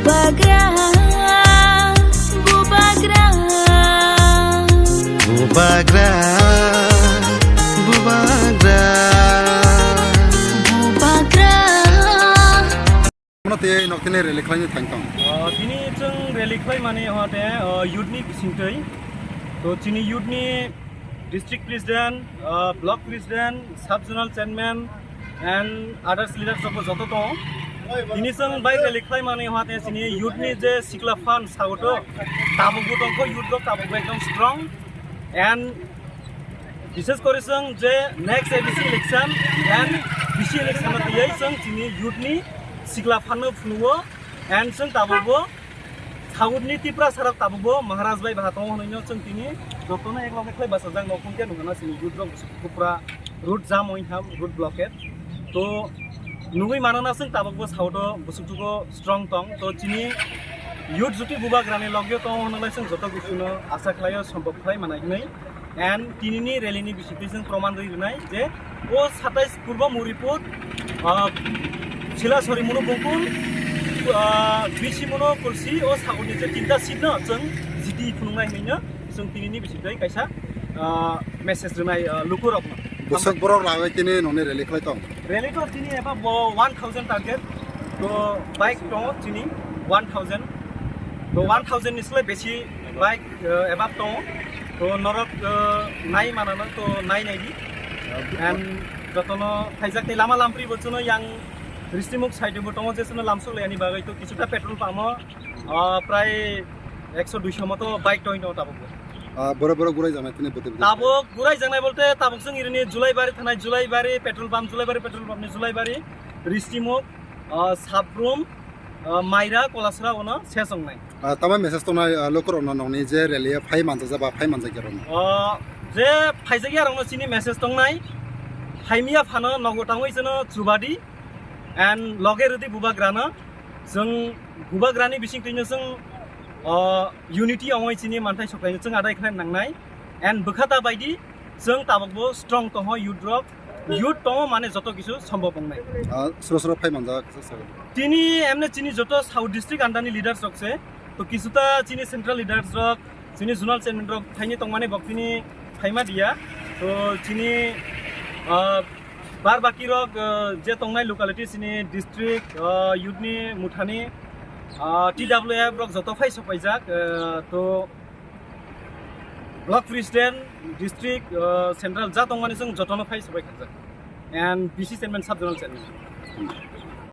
Bubagra, bubagra, bubagra, bubagra, bubagra. Mana te nok tene rally khlai ni thangtang. Tini chung rally khlai mane hote youth ni singtoi. To tini youth ni district president, block president, sub zonal chairman and others leaders of joto to. Tini chung bai rally khlai mane hote tini youth ni je sikla fan sauto tabugo tongko youth ro tabugo ekdom strong and বিশেষ করে সং যে next ADC election and VC election দিয়ে সং তিনি ইউথনি সিগলা ফানো ফুনুও এন্ড সং তাবুবো সাউথনি ত্রিপুরা সারাক তাবুবো মহারাজ ভাই ভাতং হনইনো সং তিনি যতনো এক লগে খৈ বাসাজাং নকুনকে নুনা সিনি ইউথ ro কুপুরা রুট জাম ওইহাম রুট ব্লকেট তো নুই মাননা সং তাবুবো সাউথ বসুতুগো স্ট্রং টং তো তিনি ইউথ জুটি বুবা গ্রানি লগে তো হনলাই সং যত গুছুনো আশা খালায় সম্ভব খাই মানাই নাই and tinini rally ni bisipison proman doi runai je o 27 purbo muripur sila sori mono bokul bisi mono kursi o sagoni je tinta seat no jeng jiti phunungai naino jeng tinini bisipdai kaisa message runai lukurok no Bosak borok lagai tene none rally khlai tong. rally to tini eba 1000 target to bike to tini 1000 to 1000 nisle beshi bike eba to তো নরক নাই মানানো তো নাই নাইদি and যতনো ফাইজাকনি Lama লামপ্রি বচনো young রিস্টিমুক সাইডে বটমো যেসনো লামসুলায়ানি বাগৈ তো কিছুটা পেট্রোল পামো প্রায় 100 200 মতো বাইক টইন তাবক বড় বড় গুরাই জানাই তনে বতে তাবক গুরাই জানাই বলতে তাবক जों ইরিনি জুলাইবাড়ি থানায় জুলাইবাড়ি পেট্রোল পাম্প জুলাইবাড়ি জুলাইবাড়ি রিস্টিমুক সাবরুম মাইরা কলাসরা ওনা সেসং নাই tamai message to nai lokor on nongni je rally phai manja jaba phai manja geron je phaijagi arong chini message tong nai phaimia phano nogotangoi jono chubadi and loge rudi bubagrana जों bubagrani bisingtino जों unity ongoi chini manthai soklaino जों adai khlai nangnai and bukhata baidi जों tabokbo strong toho youth rock youth tomo mane joto kisu সম্ভব নাই sro sro phai manja তিনি এমনে চিনি যত সাউথ ডিস্ট্রিক্ট আন্ডারনি লিডার্স রকছে তো কিছুটা চিনি সেন্ট্রাল লিডার্স রক চিনি জোনাল চেয়ারম্যান রক ফাইনি তংমানে বকতিনি ফাইমা দিয়া তো চিনি বার বাকি রক যে তংনাই লোকালিটি চিনি ডিস্ট্রিক্ট ইউথনি মুঠানি টিডব্লিউএফ রক যত ফাই সপাইজাক তো ব্লক প্রেসিডেন্ট ডিস্ট্রিক্ট সেন্ট্রাল যা তংমানে जों যতনো ফাই সপাই খাজাক and BC chairman sub zonal chairman